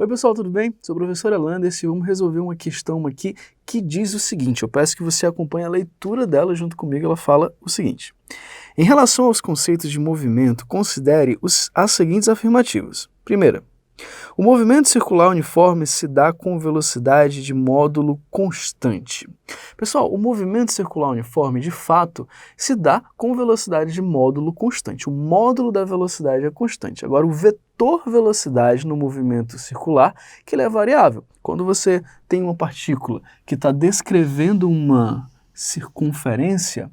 Oi pessoal, tudo bem? Sou o professor Alandes e vamos resolver uma questão aqui que diz o seguinte, eu peço que você acompanhe a leitura dela junto comigo, ela fala o seguinte. Em relação aos conceitos de movimento, considere as seguintes afirmativas. Primeira, o movimento circular uniforme se dá com velocidade de módulo constante. Pessoal, o movimento circular uniforme, de fato, se dá com velocidade de módulo constante. O módulo da velocidade é constante. Agora, o vetor velocidade no movimento circular, que ele é variável. Quando você tem uma partícula que está descrevendo uma circunferência,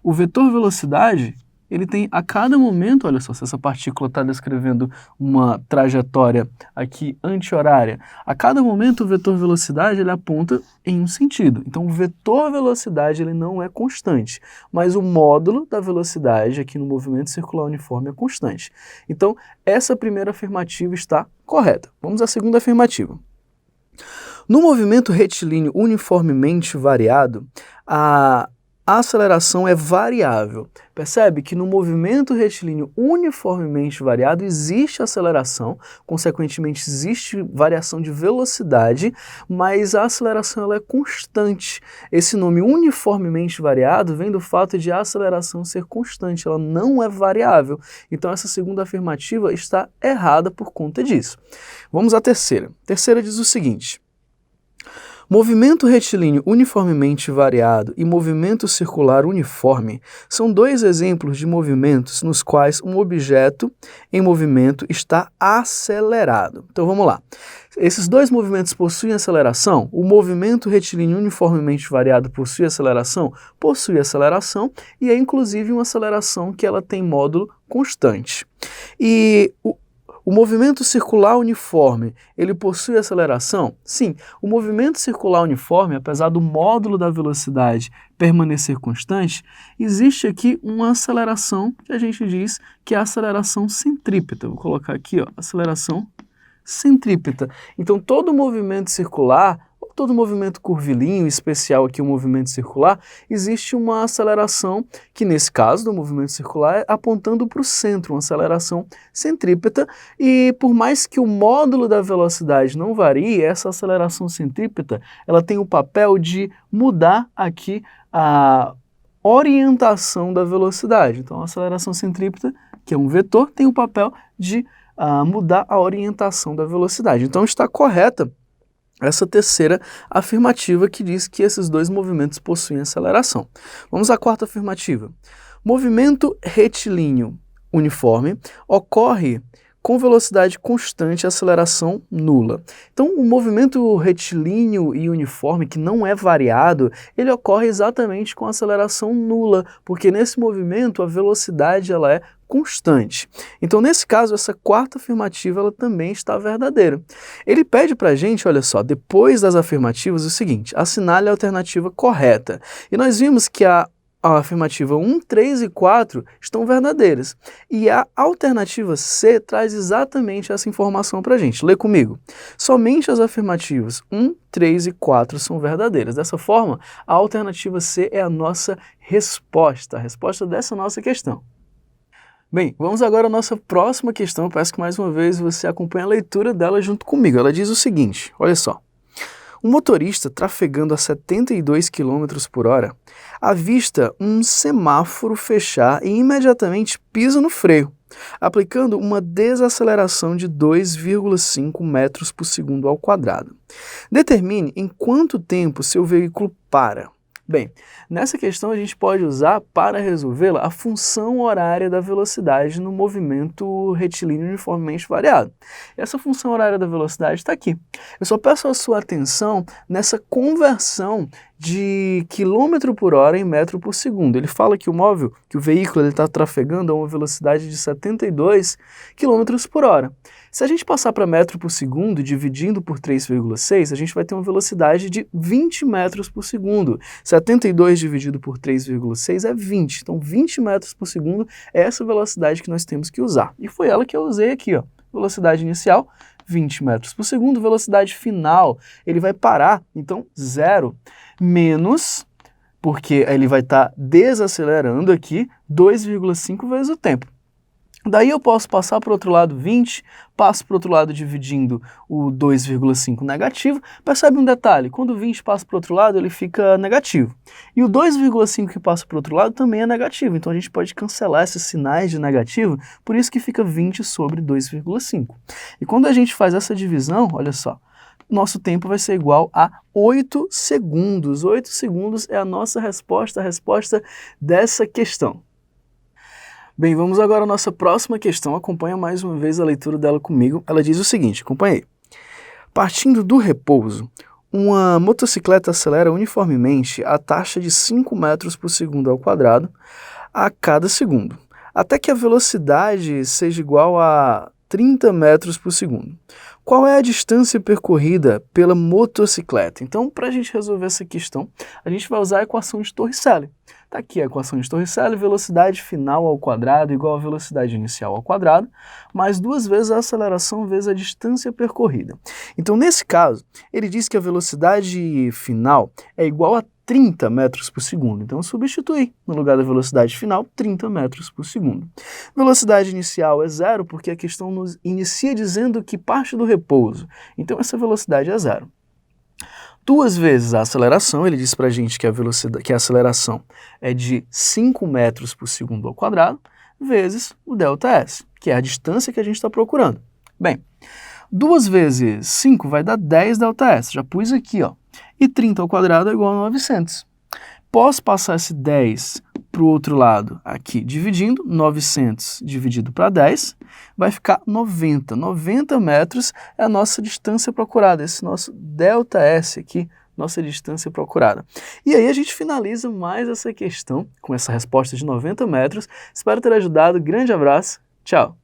o vetor velocidade ele tem a cada momento, olha só, se essa partícula está descrevendo uma trajetória aqui anti-horária, a cada momento o vetor velocidade ele aponta em um sentido. Então o vetor velocidade ele não é constante, mas o módulo da velocidade aqui no movimento circular uniforme é constante. Então essa primeira afirmativa está correta. Vamos à segunda afirmativa. No movimento retilíneo uniformemente variado, a aceleração é variável. Percebe que no movimento retilíneo uniformemente variado existe aceleração, consequentemente existe variação de velocidade, mas a aceleração ela é constante. Esse nome uniformemente variado vem do fato de a aceleração ser constante, ela não é variável. Então essa segunda afirmativa está errada por conta disso. Vamos à terceira. A terceira diz o seguinte. Movimento retilíneo uniformemente variado e movimento circular uniforme são dois exemplos de movimentos nos quais um objeto em movimento está acelerado. Então vamos lá. Esses dois movimentos possuem aceleração? O movimento retilíneo uniformemente variado possui aceleração? Possui aceleração e é inclusive uma aceleração que ela tem módulo constante. E o movimento circular uniforme, ele possui aceleração? Sim, o movimento circular uniforme, apesar do módulo da velocidade permanecer constante, existe aqui uma aceleração que a gente diz que é a aceleração centrípeta. Vou colocar aqui, ó, aceleração centrípeta. Então todo movimento circular, todo movimento curvilíneo, em especial aqui o movimento circular, existe uma aceleração que nesse caso do movimento circular é apontando para o centro, uma aceleração centrípeta e por mais que o módulo da velocidade não varie, essa aceleração centrípeta ela tem o papel de mudar aqui a orientação da velocidade. Então a aceleração centrípeta, que é um vetor, tem o papel de mudar a orientação da velocidade. Então está correta essa terceira afirmativa que diz que esses dois movimentos possuem aceleração. Vamos à quarta afirmativa. Movimento retilíneo uniforme ocorre com velocidade constante e aceleração nula. Então, o movimento retilíneo e uniforme, que não é variado, ele ocorre exatamente com aceleração nula, porque nesse movimento a velocidade ela é constante. Então, nesse caso, essa quarta afirmativa ela também está verdadeira. Ele pede para a gente, olha só, depois das afirmativas, o seguinte, assinale a alternativa correta. E nós vimos que a afirmativa 1, 3 e 4 estão verdadeiras. E a alternativa C traz exatamente essa informação para a gente. Lê comigo. Somente as afirmativas 1, 3 e 4 são verdadeiras. Dessa forma, a alternativa C é a nossa resposta, a resposta dessa nossa questão. Bem, vamos agora à nossa próxima questão. Eu peço que mais uma vez você acompanhe a leitura dela junto comigo. Ela diz o seguinte, olha só. Um motorista trafegando a 72 km por hora avista um semáforo fechar e imediatamente pisa no freio, aplicando uma desaceleração de 2,5 metros por segundo ao quadrado. Determine em quanto tempo seu veículo para. Bem, nessa questão a gente pode usar, para resolvê-la, a função horária da velocidade no movimento retilíneo uniformemente variado. Essa função horária da velocidade está aqui. Eu só peço a sua atenção nessa conversão de quilômetro por hora em metro por segundo. Ele fala que o veículo está trafegando a uma velocidade de 72 km por hora. Se a gente passar para metro por segundo, dividindo por 3,6, a gente vai ter uma velocidade de 20 metros por segundo. 72 dividido por 3,6 é 20. Então 20 metros por segundo é essa velocidade que nós temos que usar. E foi ela que eu usei aqui, ó. Velocidade inicial, 20 metros por segundo. Velocidade final, ele vai parar, então 0 menos, porque ele vai estar desacelerando aqui, 2,5 vezes o tempo. Daí eu posso passar para o outro lado 20, passo para o outro lado dividindo o 2,5 negativo. Percebe um detalhe, quando o 20 passa para o outro lado, ele fica negativo. E o 2,5 que passa para o outro lado também é negativo, então a gente pode cancelar esses sinais de negativo, por isso que fica 20 sobre 2,5. E quando a gente faz essa divisão, olha só, nosso tempo vai ser igual a 8 segundos. 8 segundos é a nossa resposta, a resposta dessa questão. Bem, vamos agora à nossa próxima questão. Acompanha mais uma vez a leitura dela comigo. Ela diz o seguinte, acompanhei. Partindo do repouso, uma motocicleta acelera uniformemente a taxa de 5 metros por segundo ao quadrado a cada segundo, até que a velocidade seja igual a 30 metros por segundo. Qual é a distância percorrida pela motocicleta? Então, para a gente resolver essa questão, a gente vai usar a equação de Torricelli. Está aqui a equação de Torricelli, velocidade final ao quadrado igual a velocidade inicial ao quadrado, mais 2 vezes a aceleração vezes a distância percorrida. Então, nesse caso, ele diz que a velocidade final é igual a 30 metros por segundo. Então, substituir no lugar da velocidade final, 30 metros por segundo. Velocidade inicial é 0, porque a questão nos inicia dizendo que parte do repouso. Então, essa velocidade é 0. 2 vezes a aceleração, ele diz pra gente que a aceleração é de 5 metros por segundo ao quadrado, vezes o ΔS, que é a distância que a gente está procurando. Bem, 2 vezes 5 vai dar 10 ΔS, já pus aqui, ó. E 30 ao quadrado é igual a 900. Posso passar esse 10 para o outro lado aqui, dividindo, 900 dividido para 10, vai ficar 90. 90 metros é a nossa distância procurada, esse nosso ΔS aqui, nossa distância procurada. E aí a gente finaliza mais essa questão com essa resposta de 90 metros. Espero ter ajudado, grande abraço, tchau!